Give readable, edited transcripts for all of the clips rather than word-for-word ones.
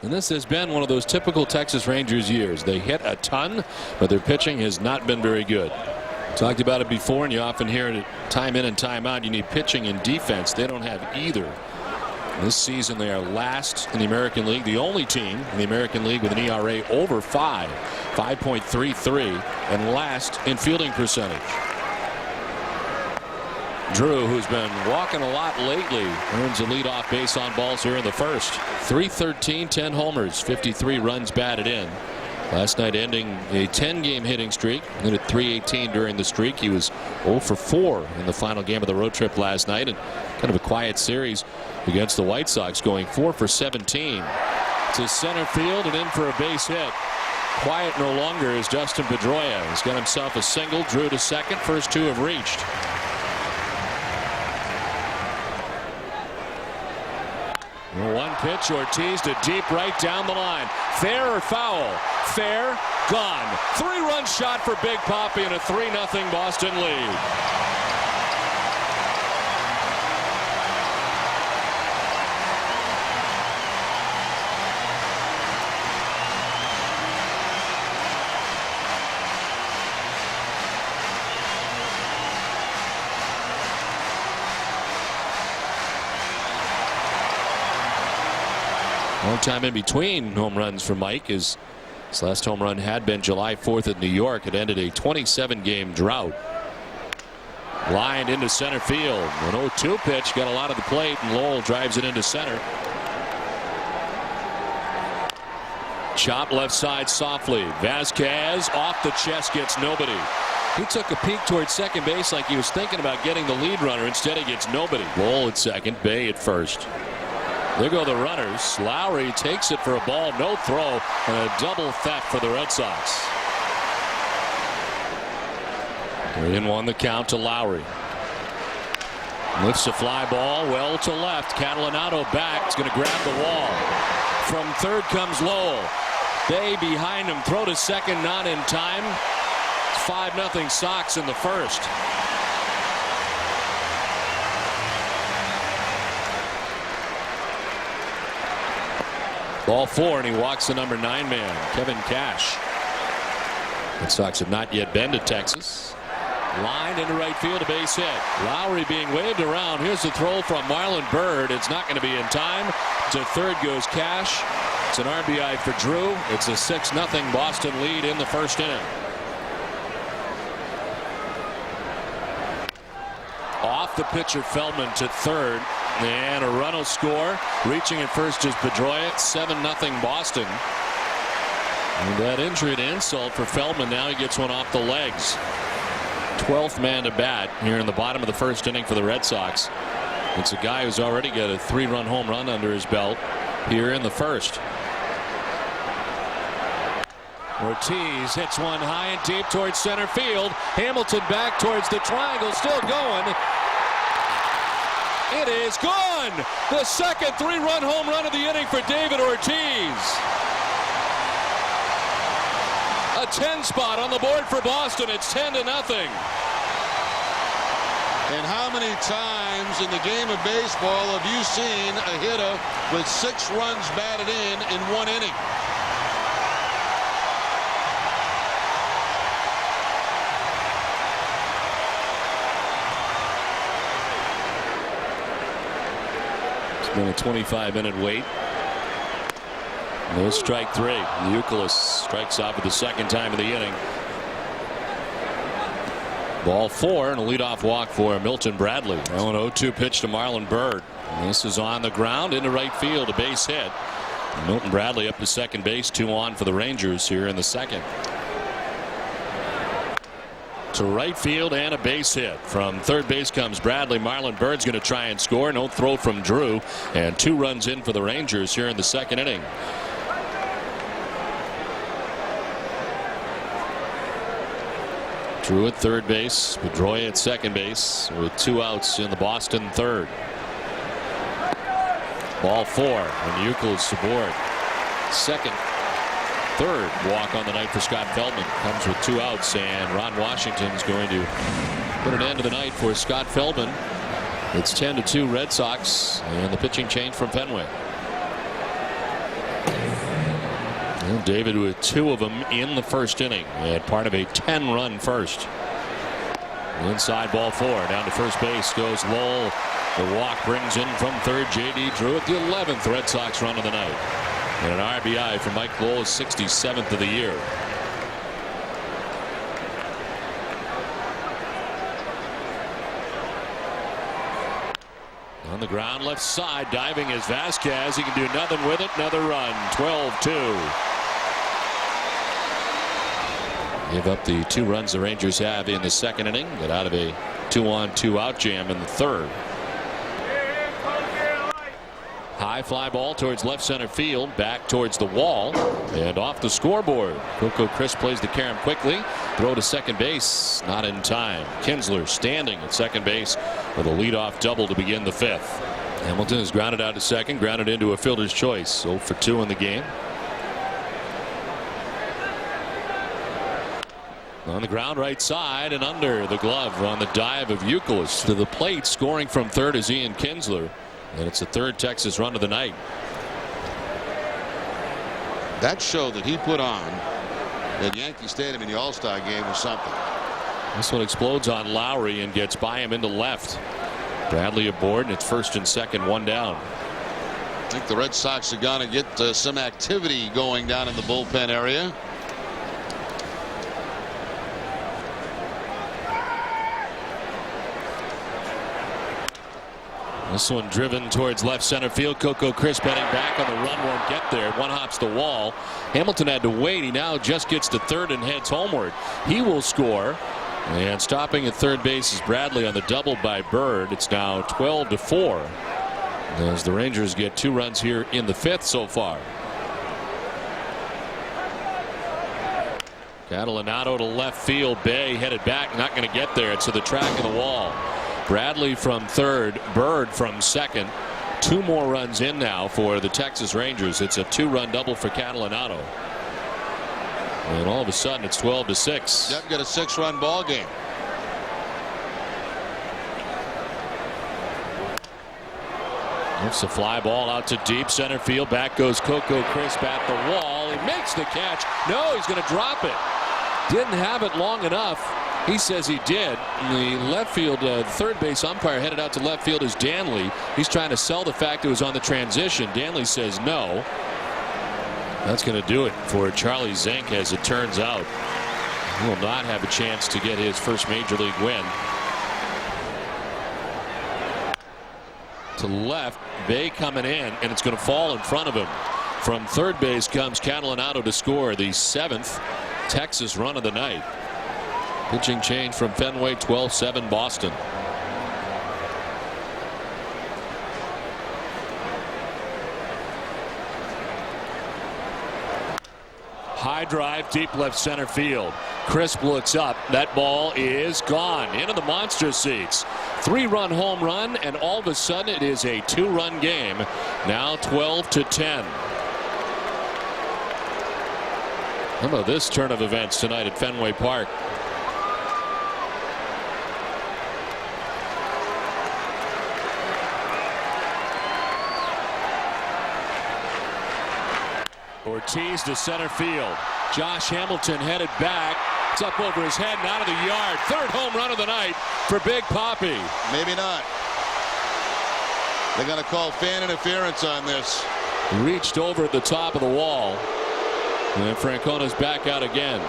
And this has been one of those typical Texas Rangers years. They hit a ton, but their pitching has not been very good. Talked about it before, and you often hear it time in and time out. You need pitching and defense. They don't have either. This season they are last in the American League, the only team in the American League with an ERA over 5.33, and last in fielding percentage. Drew, who's been walking a lot lately, earns a leadoff base on balls here in the first. 313, 10 homers, 53 runs batted in. Last night ending a 10-game hitting streak. Hit at 318 during the streak. He was 0 for 4 in the final game of the road trip last night, and kind of a quiet series against the White Sox, going 4 for 17 to center field and in for a base hit. Quiet no longer is Justin Pedroia. He's got himself a single. Drew to second. First two have reached. One pitch, Ortiz to deep right down the line. Fair or foul? Fair. Gone. 3-run shot for Big Papi and a 3-0 Boston lead. Long time in between home runs for Mike. His last home run had been July 4th at New York. It ended a 27-game drought. Lined into center field. An 0-2 pitch got a lot of the plate, and Lowell drives it into center. Chop left side softly. Vasquez off the chest, gets nobody. He took a peek towards second base like he was thinking about getting the lead runner. Instead, he gets nobody. Lowell at second, Bay at first. There go the runners. Lowry takes it for a ball, no throw, and a double theft for the Red Sox. 3-1 the count to Lowry. Lifts a fly ball well to left. Catalanato back. It's going to grab the wall. From third comes Lowell. Bay behind him. Throw to second, not in time. 5-0 Sox in the first. Ball 4, and he walks the number 9 man, Kevin Cash. Red Sox have not yet been to Texas. Lined into right field, a base hit. Lowry being waved around. Here's the throw from Marlon Byrd. It's not going to be in time. To third goes Cash. It's an RBI for Drew. It's a 6-0 Boston lead in the first inning. Off the pitcher Feldman to third. And a run will score. Reaching at first is Pedroia. 7-0 Boston. And that injury to insult for Feldman. Now he gets one off the legs. 12th man to bat here in the bottom of the first inning for the Red Sox. It's a guy who's already got a 3-run home run under his belt here in the first. Ortiz hits one high and deep towards center field. Hamilton back towards the triangle, still going. It is gone. The second 3-run home run of the inning for David Ortiz. A 10 spot on the board for Boston. It's 10-0. And how many times in the game of baseball have you seen a hitter with 6 runs batted in one inning? It's been a 25-minute wait. No strike 3. Youkilis strikes out for the second time of the inning. Ball 4 and a leadoff walk for Milton Bradley. Now an 0-2 pitch to Marlon Byrd. And this is on the ground into right field, a base hit. Milton Bradley up to second base, 2 on for the Rangers here in the second. To right field and a base hit. From third base comes Bradley. Marlon Byrd's going to try and score. No throw from Drew, and 2 runs in for the Rangers here in the second inning. Drew at third base, Pedroia at second base with 2 outs in the Boston third. Ball 4 and Youkilis aboard. Third walk on the night for Scott Feldman. Comes with 2 outs, and Ron Washington's going to put an end to the night for Scott Feldman. It's 10-2 Red Sox, and the pitching change from Fenway. Well, David with 2 of them in the first inning and part of a 10-run first. Inside ball 4. Down to first base goes Lowell. The walk brings in from third J.D. Drewitt, the 11th Red Sox run of the night. And an RBI for Mike Lowell, 67th of the year. On the ground left side, diving is Vasquez. He can do nothing with it. Another run. 12-2. Give up the 2 runs the Rangers have in the second inning. Get out of a 2-on 2-out jam in the third. High fly ball towards left center field. Back towards the wall. And off the scoreboard. Coco Crisp plays the carom quickly. Throw to second base. Not in time. Kinsler standing at second base with a leadoff double to begin the 5th. Hamilton is grounded out to second. Grounded into a fielder's choice. 0 for 2 in the game. On the ground right side and under the glove on the dive of Youkilis to the plate. Scoring from third is Ian Kinsler. And it's the 3rd Texas run of the night. That show that he put on at Yankee Stadium in the All-Star game was something. This one explodes on Lowry and gets by him into left. Bradley aboard, and it's first and second, 1 down. I think the Red Sox are going to get some activity going down in the bullpen area. This one driven towards left center field. Coco Crisp heading back on the run, won't get there. One hops the wall. Hamilton had to wait. He now just gets to third and heads homeward. He will score. And stopping at third base is Bradley on the double by Bird. It's now 12-4 as the Rangers get 2 runs here in the 5th so far. Catalinato to left field. Bay headed back, not going to get there. It's to the track of the wall. Bradley from third, Bird from second. 2 more runs in now for the Texas Rangers. It's a 2-run double for Catalinato. And all of a sudden it's 12-6. Yep, got a 6-run ball game. It's a fly ball out to deep center field. Back goes Coco Crisp at the wall. He makes the catch. No, he's going to drop it. Didn't have it long enough. He says he did. The left field third base umpire headed out to left field is Danley. He's trying to sell the fact it was on the transition. Danley says no. That's going to do it for Charlie Zink, as it turns out. He will not have a chance to get his first major league win. To left, Bay coming in, and it's going to fall in front of him. From third base comes Catalinato to score the 7th Texas run of the night. Pitching change from Fenway, 12-7 Boston. High drive, deep left center field. Crisp looks up. That ball is gone into the monster seats. 3-run home run, and all of a sudden it is a 2-run game. Now 12-10. How about this turn of events tonight at Fenway Park? Ortiz to center field. Josh Hamilton headed back. It's up over his head and out of the yard. 3rd home run of the night for Big Papi. Maybe not. They're going to call fan interference on this. Reached over at the top of the wall. And Francona's back out again.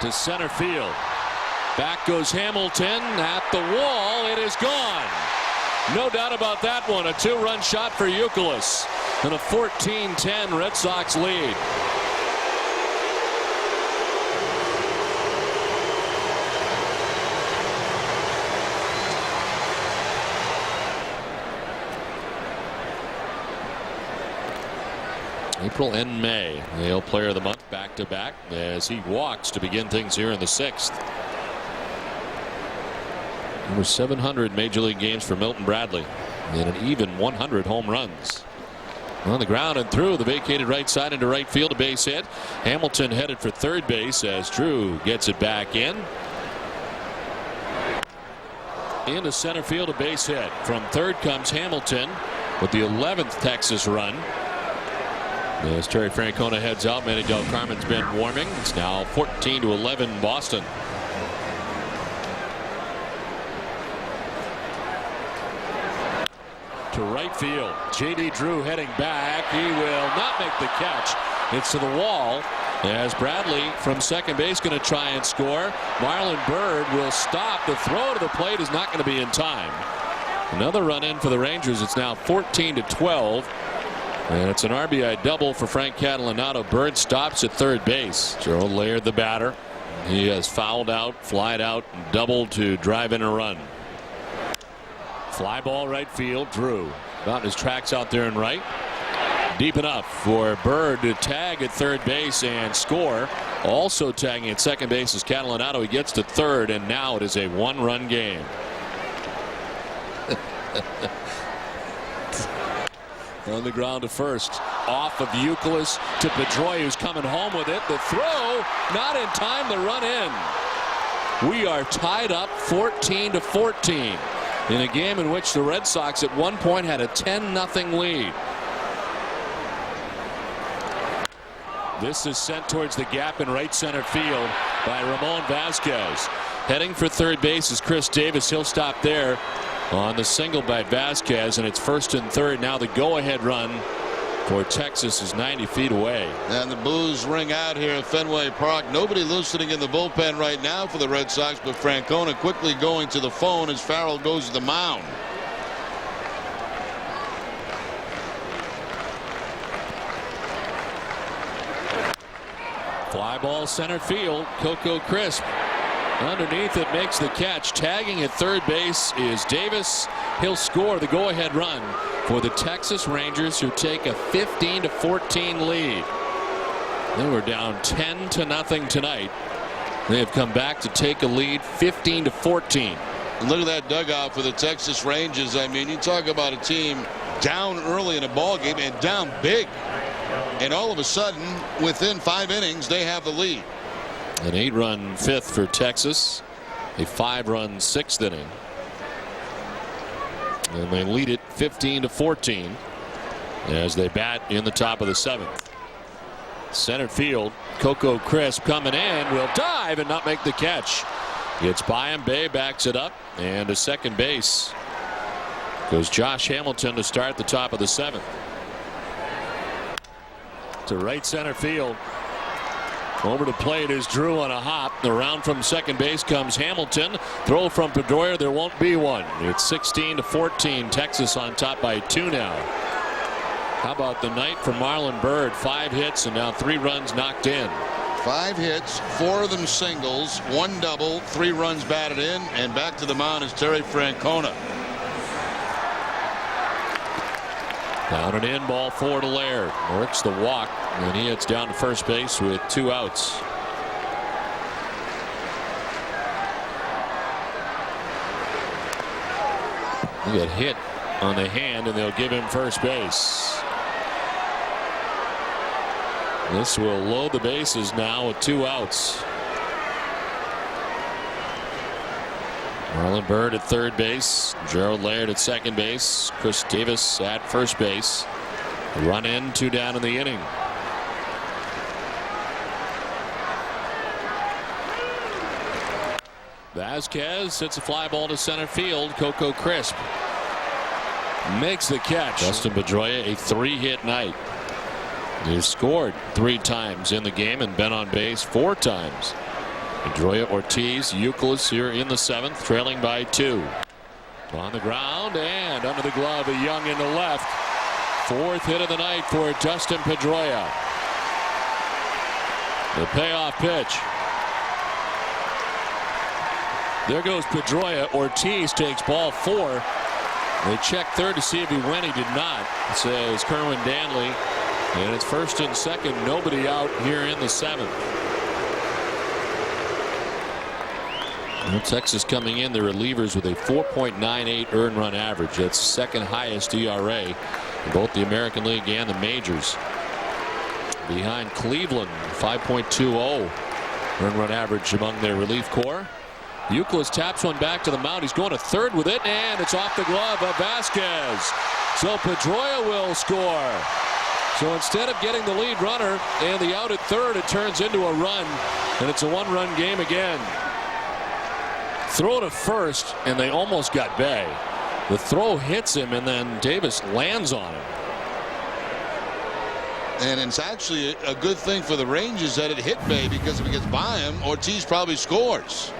To center field. Back goes Hamilton at the wall. It is gone. No doubt about that one. A 2-run shot for Youkilis. And a 14-10 Red Sox lead. April and May. Yale Player of the Month back-to-back as he walks to begin things here in the 6th. Over 700 major league games for Milton Bradley and an even 100 home runs. On the ground and through the vacated right side into right field, a base hit. Hamilton headed for third base as Drew gets it back in. into center field, a base hit. From third comes Hamilton with the 11th Texas run. As Terry Francona heads out, Manny Del Carmen's been warming. It's now 14-11 Boston. To right field, J.D. Drew heading back. He will not make the catch. It's to the wall as Bradley from second base going to try and score. Marlon Byrd will stop. The throw to the plate is not going to be in time. Another run in for the Rangers. It's now 14-12. And it's an RBI double for Frank Catalanato. Byrd stops at third base. Gerald Laird, the batter. He has fouled out, flied out, and doubled to drive in a run. Fly ball right field. Drew got his tracks out there and right. Deep enough for Byrd to tag at third base and score. Also tagging at second base is Catalanato. He gets to third, and now it is a one-run game. On the ground to first. Off of Youkilis to Pedroia, who's coming home with it. The throw not in time to run in. We are tied up 14-14 in a game in which the Red Sox at one point had a 10-0 lead. This is sent towards the gap in right center field by Ramon Vasquez. Heading for third base is Chris Davis. He'll stop there on the single by Vasquez, and it's first and third. Now the go-ahead run for Texas is 90 feet away. And the boos ring out here at Fenway Park. Nobody loosening in the bullpen right now for the Red Sox, but Francona quickly going to the phone as Farrell goes to the mound. Fly ball center field. Coco Crisp underneath it makes the catch. Tagging at third base is Davis. He'll score the go-ahead run for the Texas Rangers, who take a 15-14 lead. They were down 10-0 tonight. They have come back to take a lead 15-14. Look at that dugout for the Texas Rangers. I mean, you talk about a team down early in a ball game and down big, and all of a sudden within 5 innings they have the lead. An 8-run fifth for Texas, a 5-run sixth inning, and they lead it 15-14 as they bat in the top of the 7th. Center field, Coco Crisp coming in, will dive and not make the catch. Gets by him. Bay backs it up, and to second base goes Josh Hamilton to start the top of the 7th. To right center field. Over to plate is Drew on a hop. Around from second base comes Hamilton. Throw from Pedroia. There won't be one. It's 16-14. Texas on top by 2 now. How about the night for Marlon Byrd? 5 hits and now 3 runs knocked in. 5 hits, 4 of them singles, 1 double, 3 runs batted in, and back to the mound is Terry Francona. Down and in, ball 4 to Laird. Works the walk, and he hits down to first base with 2 outs. He got hit on the hand, and they'll give him first base. This will load the bases now with 2 outs. Marlon Byrd at third base, Gerald Laird at second base, Chris Davis at first base. Run in, 2 down in the inning. Vasquez hits a fly ball to center field. Coco Crisp makes the catch. Dustin Pedroia, a 3-hit night. He's scored 3 times in the game and been on base 4 times. Pedroia, Ortiz, Youkilis here in the 7th, trailing by 2. On the ground and under the glove, a Young into left. 4th hit of the night for Dustin Pedroia. The payoff pitch. There goes Pedroia. Ortiz takes ball 4. They check third to see if he went. He did not, says Kerwin Danley. And it's first and second. Nobody out here in the 7th. Well, Texas coming in, the relievers with a 4.98 earned run average. That's second highest ERA in both the American League and the majors. Behind Cleveland, 5.20 earned run average among their relief corps. Youkilis taps one back to the mound. He's going to third with it, and it's off the glove of Vasquez. So Pedroia will score. So instead of getting the lead runner and the out at third, it turns into a run, and it's a one-run game again. Throw to first, and they almost got Bay. The throw hits him, and then Davis lands on him. And it's actually a good thing for the Rangers that it hit Bay, because if it gets by him, Ortiz probably scores.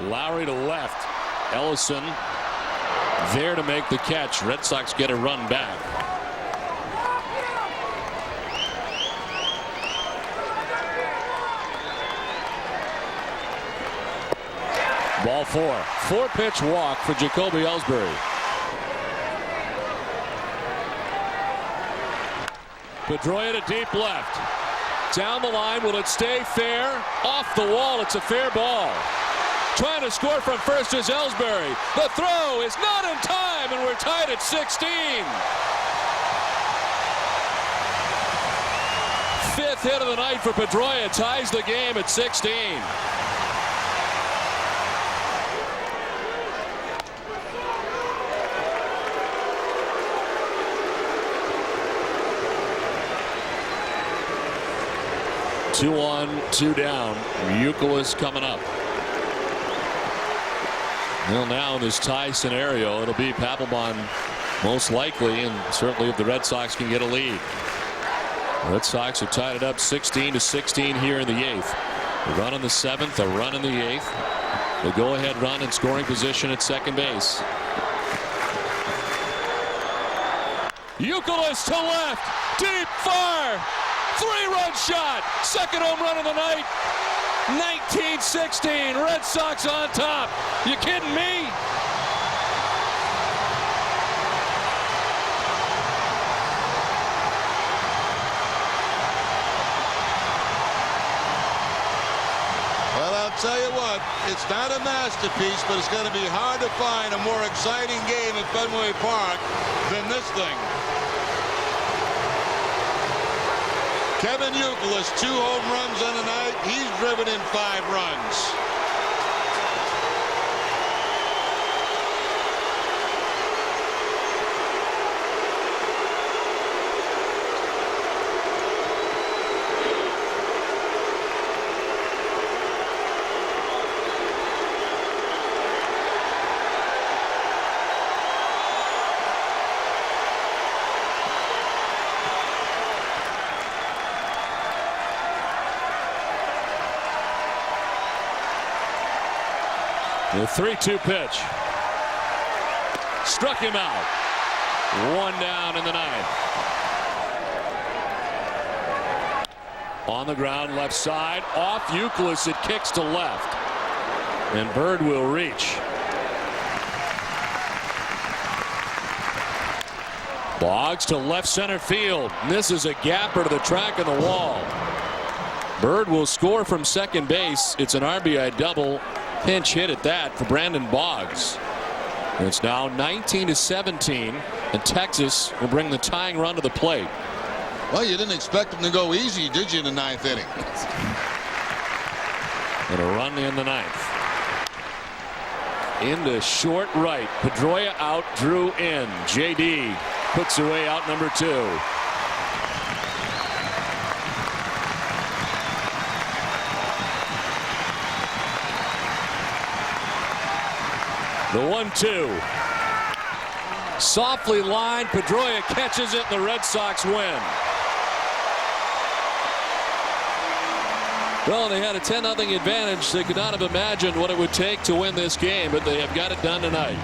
Lowry to left. Ellison there to make the catch. Red Sox get a run back. Ball 4. 4-pitch walk for Jacoby Ellsbury. Pedroia to deep left. Down the line. Will it stay fair? Off the wall. It's a fair ball. Trying to score from first is Ellsbury. The throw is not in time, and we're tied at 16. Fifth hit of the night for Pedroia. Ties the game at 16. Two on, two down. Youkilis coming up. Well, now in this tie scenario, it'll be Papelbon most likely, and certainly if the Red Sox can get a lead. The Red Sox have tied it up 16-16 here in the 8th. A run in the 7th, a run in the 8th. The go-ahead run in scoring position at second base. Youkilis to left, deep far, 3-run shot, second home run of the night. 19-16, Red Sox on top. You kidding me? Well, I'll tell you what, it's not a masterpiece, but it's going to be hard to find a more exciting game at Fenway Park than this thing. Kevin Youkilis, 2 home runs on the night. He's driven in 5 runs. The 3-2 pitch. Struck him out. 1 down in the 9th. On the ground, left side. Off Youkilis. It kicks to left. And Bird will reach. Boggs to left center field. Misses a gapper to the track of the wall. Bird will score from second base. It's an RBI double. Pinch hit at that for Brandon Boggs. And it's now 19-17, and Texas will bring the tying run to the plate. Well, you didn't expect them to go easy, did you, in the 9th inning? And a run in the 9th. Into short right. Pedroia out, Drew in. JD puts away out number 2. The 1-2. Softly lined. Pedroia catches it. The Red Sox win. Well, they had a 10-0 advantage. They could not have imagined what it would take to win this game, but they have got it done tonight.